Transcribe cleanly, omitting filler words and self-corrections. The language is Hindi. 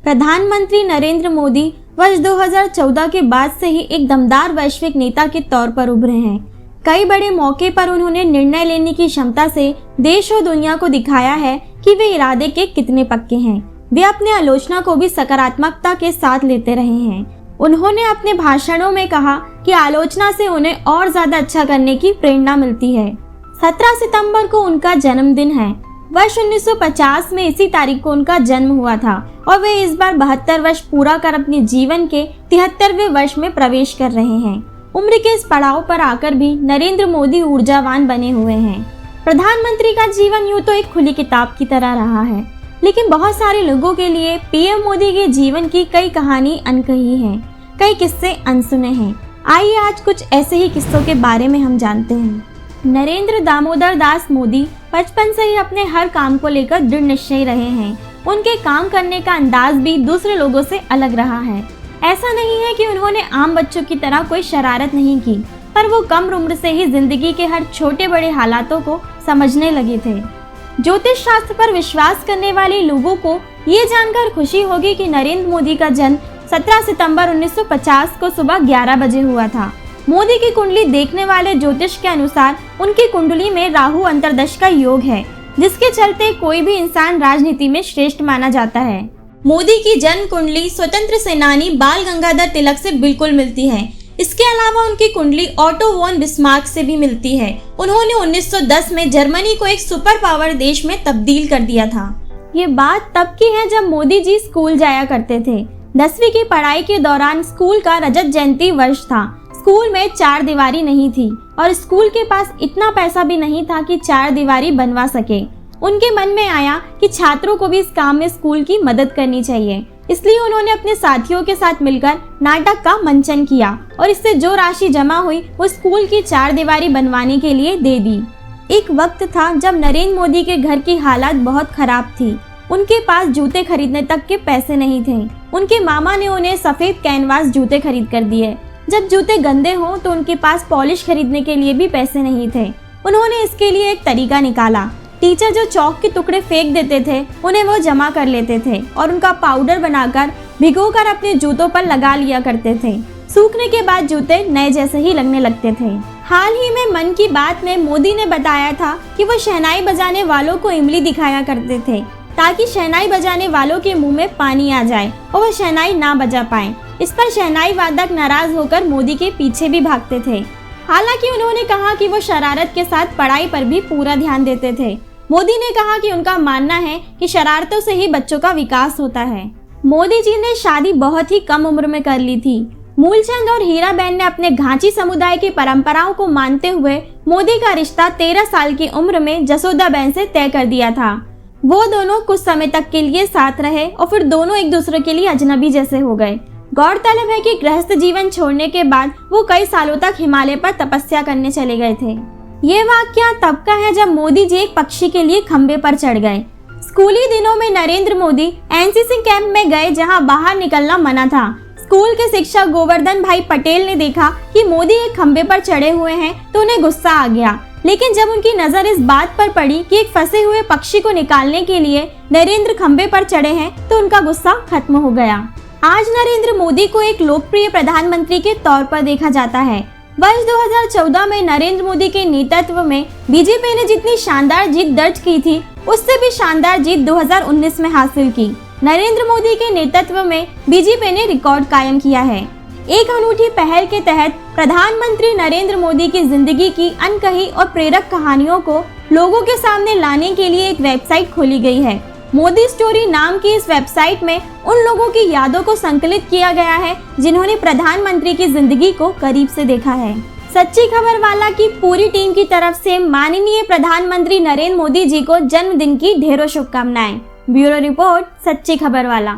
प्रधानमंत्री नरेंद्र मोदी वर्ष 2014 के बाद से ही एक दमदार वैश्विक नेता के तौर पर उभरे हैं। कई बड़े मौके पर उन्होंने निर्णय लेने की क्षमता से देश और दुनिया को दिखाया है कि वे इरादे के कितने पक्के हैं। वे अपने आलोचना को भी सकारात्मकता के साथ लेते रहे हैं। उन्होंने अपने भाषणों में कहा कि आलोचना से उन्हें और ज्यादा अच्छा करने की प्रेरणा मिलती है। 17 सितंबर को उनका जन्मदिन है। वर्ष 1950 में इसी तारीख को उनका जन्म हुआ था और वे इस बार 72 वर्ष पूरा कर अपने जीवन के 73वें वर्ष में प्रवेश कर रहे हैं। उम्र के इस पड़ाव पर आकर भी नरेंद्र मोदी ऊर्जावान बने हुए हैं। प्रधानमंत्री का जीवन यूं तो एक खुली किताब की तरह रहा है, लेकिन बहुत सारे लोगों के लिए पीएम मोदी के जीवन की कई कहानी अनकही हैं, कई किस्से अनसुने हैं। आइए आज कुछ ऐसे ही किस्सों के बारे में हम जानते हैं। नरेंद्र दामोदर दास मोदी बचपन से ही अपने हर काम को लेकर दृढ़ निश्चयी रहे हैं। उनके काम करने का अंदाज भी दूसरे लोगों से अलग रहा है। ऐसा नहीं है कि उन्होंने आम बच्चों की तरह कोई शरारत नहीं की, पर वो कम उम्र से ही जिंदगी के हर छोटे बड़े हालातों को समझने लगे थे। ज्योतिष शास्त्र पर विश्वास करने वाले लोगों को ये जानकर खुशी होगी कि नरेंद्र मोदी का जन्म 17 सितंबर 1950 को सुबह 11 बजे हुआ था। मोदी की कुंडली देखने वाले ज्योतिष के अनुसार उनकी कुंडली में राहु अंतर्दश का योग है, जिसके चलते कोई भी इंसान राजनीति में श्रेष्ठ माना जाता है। मोदी की जन्म कुंडली स्वतंत्र सेनानी बाल गंगाधर तिलक से बिल्कुल मिलती है। इसके अलावा उनकी कुंडली ऑटो वॉन बिस्मार्क से भी मिलती है। उन्होंने 1910 में जर्मनी को एक सुपर पावर देश में तब्दील कर दिया था। ये बात तब की है जब मोदी जी स्कूल जाया करते थे। 10वीं की पढ़ाई के दौरान स्कूल का रजत जयंती वर्ष था। स्कूल में 4 दीवारी नहीं थी और स्कूल के पास इतना पैसा भी नहीं था कि 4 दीवारी बनवा सके। उनके मन में आया कि छात्रों को भी इस काम में स्कूल की मदद करनी चाहिए, इसलिए उन्होंने अपने साथियों के साथ मिलकर नाटक का मंचन किया और इससे जो राशि जमा हुई वो स्कूल की 4 दीवारी बनवाने के लिए दे दी। एक वक्त था जब नरेंद्र मोदी के घर की हालत बहुत खराब थी। उनके पास जूते खरीदने तक के पैसे नहीं थे। उनके मामा ने उन्हें सफेद कैनवास जूते खरीद कर दिए। जब जूते गंदे हों तो उनके पास पॉलिश खरीदने के लिए भी पैसे नहीं थे। उन्होंने इसके लिए एक तरीका निकाला। टीचर जो चौक के टुकड़े फेंक देते थे उन्हें वो जमा कर लेते थे और उनका पाउडर बनाकर भिगोकर अपने जूतों पर लगा लिया करते थे। सूखने के बाद जूते नए जैसे ही लगने लगते थे। हाल ही में मन की बात में मोदी ने बताया था कि वो शहनाई बजाने वालों को इमली दिखाया करते थे ताकि शहनाई बजाने वालों के मुंह में पानी आ जाए और वह शहनाई ना बजा पाए। इस पर शहनाई वादक नाराज होकर मोदी के पीछे भी भागते थे। हालांकि उन्होंने कहा कि वो शरारत के साथ पढ़ाई पर भी पूरा ध्यान देते थे। मोदी ने कहा कि उनका मानना है कि शरारतों से ही बच्चों का विकास होता है। मोदी जी ने शादी बहुत ही कम उम्र में कर ली थी। मूलचंद और हीराबेन ने अपने घांची समुदाय की परंपराओं को मानते हुए मोदी का रिश्ता 13 साल की उम्र में जसोदाबेन से तय कर दिया था। वो दोनों कुछ समय तक के लिए साथ रहे और फिर दोनों एक दूसरे के लिए अजनबी जैसे हो गए। गौरतलब है कि गृहस्थ जीवन छोड़ने के बाद वो कई सालों तक हिमालय पर तपस्या करने चले गए थे। ये वाकया तब का है जब मोदी जी एक पक्षी के लिए खंबे पर चढ़ गए। स्कूली दिनों में नरेंद्र मोदी एनसीसी कैंप में गए जहां बाहर निकलना मना था। स्कूल के शिक्षक गोवर्धन भाई पटेल ने देखा कि मोदी एक खंबे पर चढ़े हुए हैं तो उन्हें गुस्सा आ गया, लेकिन जब उनकी नजर इस बात पर पड़ी कि एक फंसे हुए पक्षी को निकालने के लिए नरेंद्र खंबे पर चढ़े हैं तो उनका गुस्सा खत्म हो गया। आज नरेंद्र मोदी को एक लोकप्रिय प्रधानमंत्री के तौर पर देखा जाता है। वर्ष 2014 में नरेंद्र मोदी के नेतृत्व में बीजेपी ने जितनी शानदार जीत दर्ज की थी उससे भी शानदार जीत 2019 में हासिल की। नरेंद्र मोदी के नेतृत्व में बीजेपी ने रिकॉर्ड कायम किया है। एक अनूठी पहल के तहत प्रधानमंत्री नरेंद्र मोदी की जिंदगी की अनकही और प्रेरक कहानियों को लोगों के सामने लाने के लिए एक वेबसाइट खोली गई है। मोदी स्टोरी नाम की इस वेबसाइट में उन लोगों की यादों को संकलित किया गया है जिन्होंने प्रधानमंत्री की जिंदगी को करीब से देखा है। सच्ची खबर वाला की पूरी टीम की तरफ से माननीय प्रधानमंत्री नरेंद्र मोदी जी को जन्मदिन की ढेरों शुभकामनाएं। ब्यूरो रिपोर्ट, सच्ची खबर वाला।